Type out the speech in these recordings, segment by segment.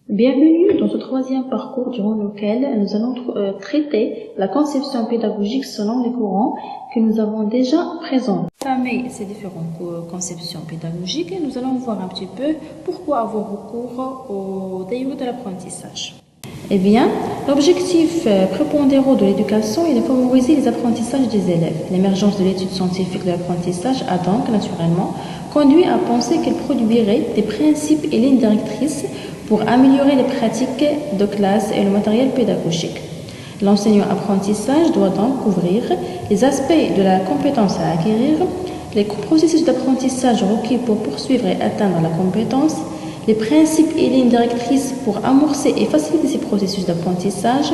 Bienvenue dans ce troisième parcours durant lequel nous allons traiter la conception pédagogique selon les courants que nous avons déjà présents. Parmi ces différentes conceptions pédagogiques, nous allons voir un petit peu pourquoi avoir recours au théorie de l'apprentissage. Eh bien, l'objectif prépondérant de l'éducation est de favoriser les apprentissages des élèves. L'émergence de l'étude scientifique de l'apprentissage a donc, naturellement, conduit à penser qu'elle produirait des principes et lignes directrices pour améliorer les pratiques de classe et le matériel pédagogique. L'enseignant-apprentissage doit donc couvrir les aspects de la compétence à acquérir, les processus d'apprentissage requis pour poursuivre et atteindre la compétence, les principes et lignes directrices pour amorcer et faciliter ces processus d'apprentissage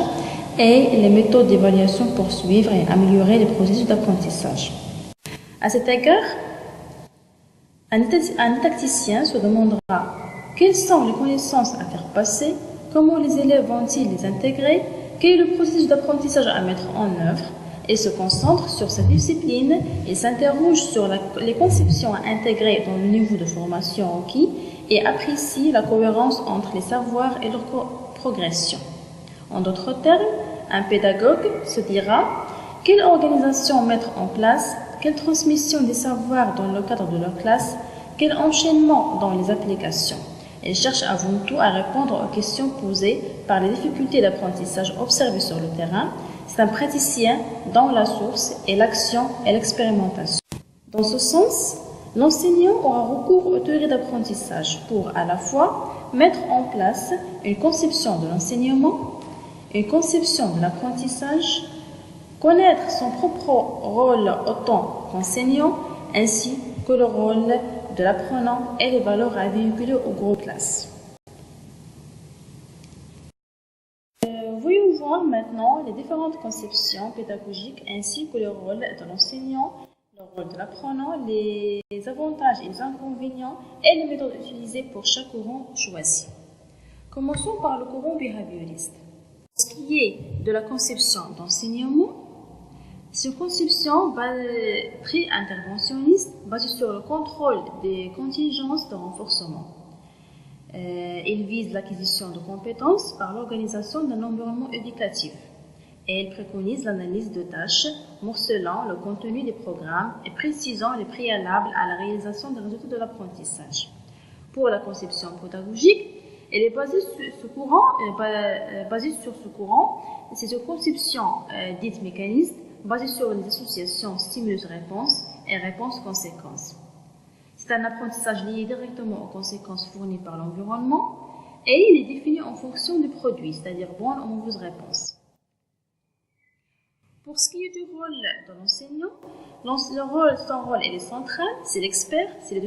et les méthodes d'évaluation pour suivre et améliorer les processus d'apprentissage. À cet égard, un didacticien se demandera quelles sont les connaissances à faire passer, comment les élèves vont-ils les intégrer, quel est le processus d'apprentissage à mettre en œuvre, et se concentre sur cette discipline et s'interroge sur les conceptions à intégrer dans le niveau de formation requis et apprécie la cohérence entre les savoirs et leur progression. En d'autres termes, un pédagogue se dira quelle organisation mettre en place, quelle transmission des savoirs dans le cadre de leur classe, quel enchaînement dans les applications. Elle cherche avant tout à répondre aux questions posées par les difficultés d'apprentissage observées sur le terrain. C'est un praticien dans la source et l'action et l'expérimentation. Dans ce sens, l'enseignant aura recours aux théories d'apprentissage pour à la fois mettre en place une conception de l'enseignement, une conception de l'apprentissage, connaître son propre rôle autant qu'enseignant, ainsi que le rôle de l'apprenant et les valeurs à véhiculer au groupe classe. Voyons voir maintenant les différentes conceptions pédagogiques ainsi que le rôle de l'enseignant, le rôle de l'apprenant, les avantages et les inconvénients et les méthodes utilisées pour chaque courant choisi. Commençons par le courant behavioriste. Ce qui est de la conception d'enseignement, c'est une conception très interventionniste basée sur le contrôle des contingences de renforcement. Il vise l'acquisition de compétences par l'organisation d'un environnement éducatif et il préconise l'analyse de tâches, morcelant le contenu des programmes et précisant les préalables à la réalisation des résultats de l'apprentissage. Pour la conception pédagogique, elle est basée sur ce courant. C'est une conception dite mécaniste basée sur les associations stimulus-réponse et réponse-conséquence. C'est un apprentissage lié directement aux conséquences fournies par l'environnement et il est défini en fonction du produit, c'est-à-dire bonne ou mauvaise réponse. Pour ce qui est du rôle de l'enseignant, son rôle est central, c'est l'expert, c'est le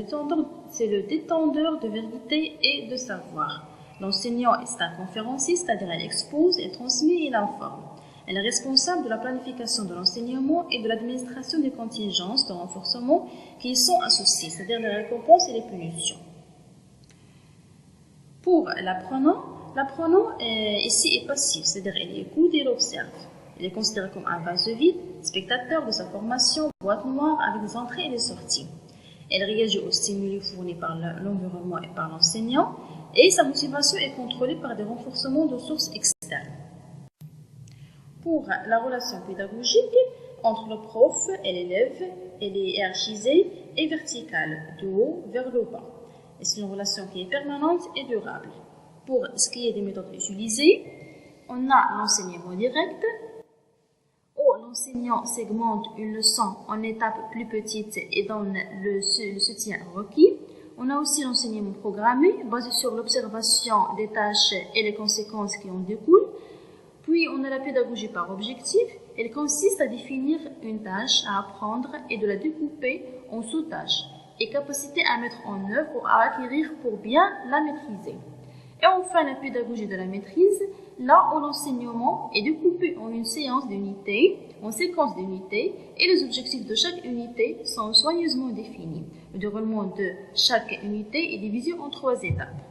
détendeur de vérité et de savoir. L'enseignant est un conférencier, c'est-à-dire il expose, il transmet et il informe. Elle est responsable de la planification de l'enseignement et de l'administration des contingences de renforcement qui y sont associées, c'est-à-dire les récompenses et les punitions. Pour l'apprenant ici est passif, c'est-à-dire il écoute et il observe. Il est considéré comme un vase vide, spectateur de sa formation, boîte noire avec des entrées et des sorties. Elle réagit aux stimuli fournis par l'environnement et par l'enseignant et sa motivation est contrôlée par des renforcements de sources externes. Pour la relation pédagogique entre le prof et l'élève, elle est hiérarchisée et verticale, du haut vers le bas. Et c'est une relation qui est permanente et durable. Pour ce qui est des méthodes utilisées, on a l'enseignement direct, où l'enseignant segmente une leçon en étapes plus petites et donne le soutien requis. On a aussi l'enseignement programmé, basé sur l'observation des tâches et les conséquences qui en découlent. Puis, on a la pédagogie par objectif. Elle consiste à définir une tâche à apprendre et de la découper en sous-tâches et capacité à mettre en œuvre ou à acquérir pour bien la maîtriser. Et enfin, la pédagogie de la maîtrise, là où l'enseignement est découpé en une séquence d'unités et les objectifs de chaque unité sont soigneusement définis. Le déroulement de chaque unité est divisé en 3 étapes.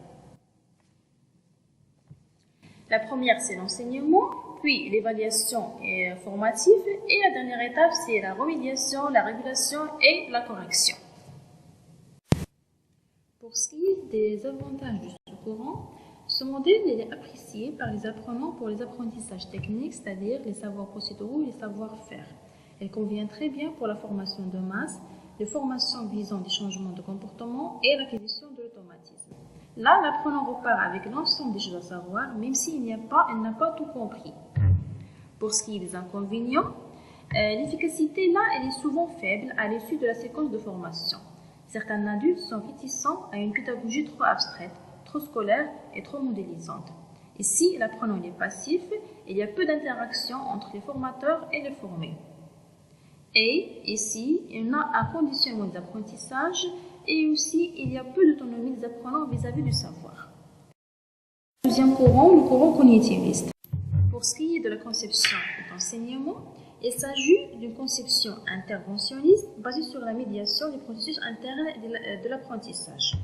La première, c'est l'enseignement, puis l'évaluation formative, et la dernière étape, c'est la remédiation, la régulation et la correction. Pour ce qui est des avantages de ce courant, Ce modèle est apprécié par les apprenants pour les apprentissages techniques, c'est-à-dire les savoirs procéduraux et les savoir-faire. Elle convient très bien pour la formation de masse, les formations visant des changements de comportement et l'acquisition de l'automatisme. Là, l'apprenant repart avec l'ensemble des choses à savoir, même s'il n'a pas tout compris. Pour ce qui est des inconvénients, l'efficacité là, elle est souvent faible à l'issue de la séquence de formation. Certains adultes sont réticents à une pédagogie trop abstraite, trop scolaire et trop modélisante. Ici, l'apprenant est passif, il y a peu d'interaction entre les formateurs et les formés. Et ici, il y a un conditionnement des apprentissages et aussi il y a peu d'autonomie des apprenants vis-à-vis du savoir. Deuxième courant, le courant cognitiviste. Pour ce qui est de la conception de l'enseignement, il s'agit d'une conception interventionniste basée sur la médiation des processus internes de l'apprentissage.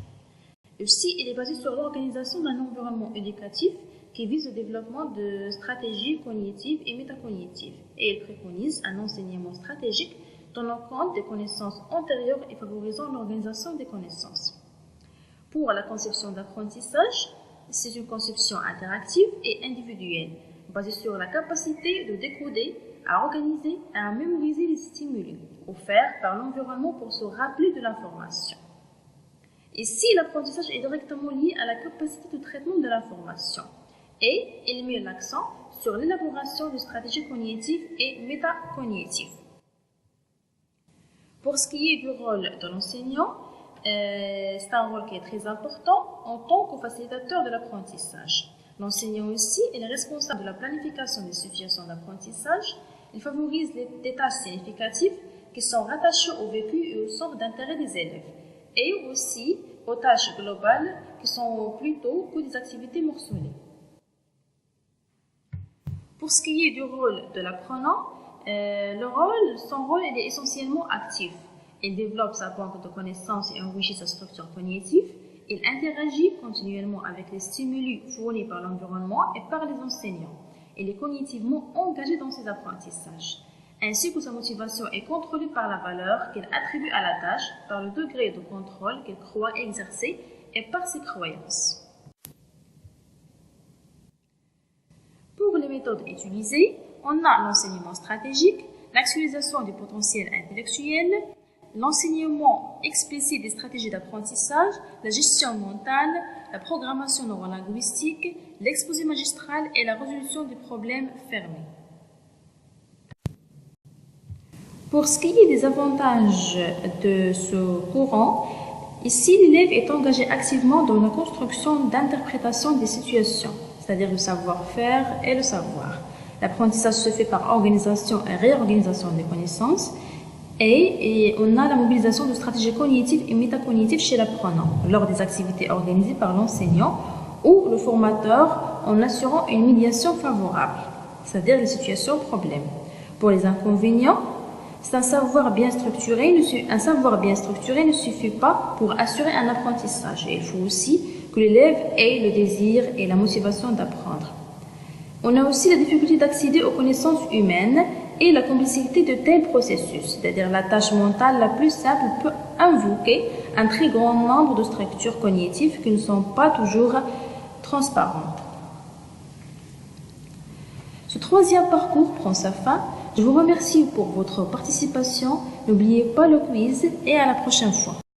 Aussi, il est basé sur l'organisation d'un environnement éducatif qui vise le développement de stratégies cognitives et métacognitives. Et il préconise un enseignement stratégique tenant compte des connaissances antérieures et favorisant l'organisation des connaissances. Pour la conception d'apprentissage, c'est une conception interactive et individuelle, basée sur la capacité de décoder, à organiser et à mémoriser les stimuli offerts par l'environnement pour se rappeler de l'information. Ici, l'apprentissage est directement lié à la capacité de traitement de l'information et il met l'accent sur l'élaboration de stratégies cognitives et métacognitives. Pour ce qui est du rôle de l'enseignant, c'est un rôle qui est très important en tant que facilitateur de l'apprentissage. L'enseignant aussi est responsable de la planification des situations d'apprentissage. Il favorise des tâches significatives qui sont rattachées au vécu et au centre d'intérêt des élèves, et aussi aux tâches globales qui sont plutôt que des activités morcelées. Pour ce qui est du rôle de l'apprenant, son rôle est essentiellement actif. Il développe sa banque de connaissances et enrichit sa structure cognitive. Il interagit continuellement avec les stimuli fournis par l'environnement et par les enseignants. Il est cognitivement engagé dans ses apprentissages, ainsi que sa motivation est contrôlée par la valeur qu'il attribue à la tâche, par le degré de contrôle qu'il croit exercer et par ses croyances. Pour les méthodes utilisées, on a l'enseignement stratégique, l'actualisation du potentiel intellectuel, l'enseignement explicite des stratégies d'apprentissage, la gestion mentale, la programmation neurolinguistique, l'exposé magistral et la résolution des problèmes fermés. Pour ce qui est des avantages de ce courant, ici l'élève est engagé activement dans la construction d'interprétation des situations, c'est-à-dire le savoir-faire et le savoir. L'apprentissage se fait par organisation et réorganisation des connaissances et on a la mobilisation de stratégies cognitives et métacognitives chez l'apprenant lors des activités organisées par l'enseignant ou le formateur en assurant une médiation favorable, c'est-à-dire les situations problèmes. Pour les inconvénients, un savoir bien structuré ne suffit pas pour assurer un apprentissage. Et il faut aussi que l'élève ait le désir et la motivation d'apprendre. On a aussi la difficulté d'accéder aux connaissances humaines et la complexité de tels processus, c'est-à-dire la tâche mentale la plus simple peut invoquer un très grand nombre de structures cognitives qui ne sont pas toujours transparentes. Ce troisième parcours prend sa fin. Je vous remercie pour votre participation. N'oubliez pas le quiz et à la prochaine fois.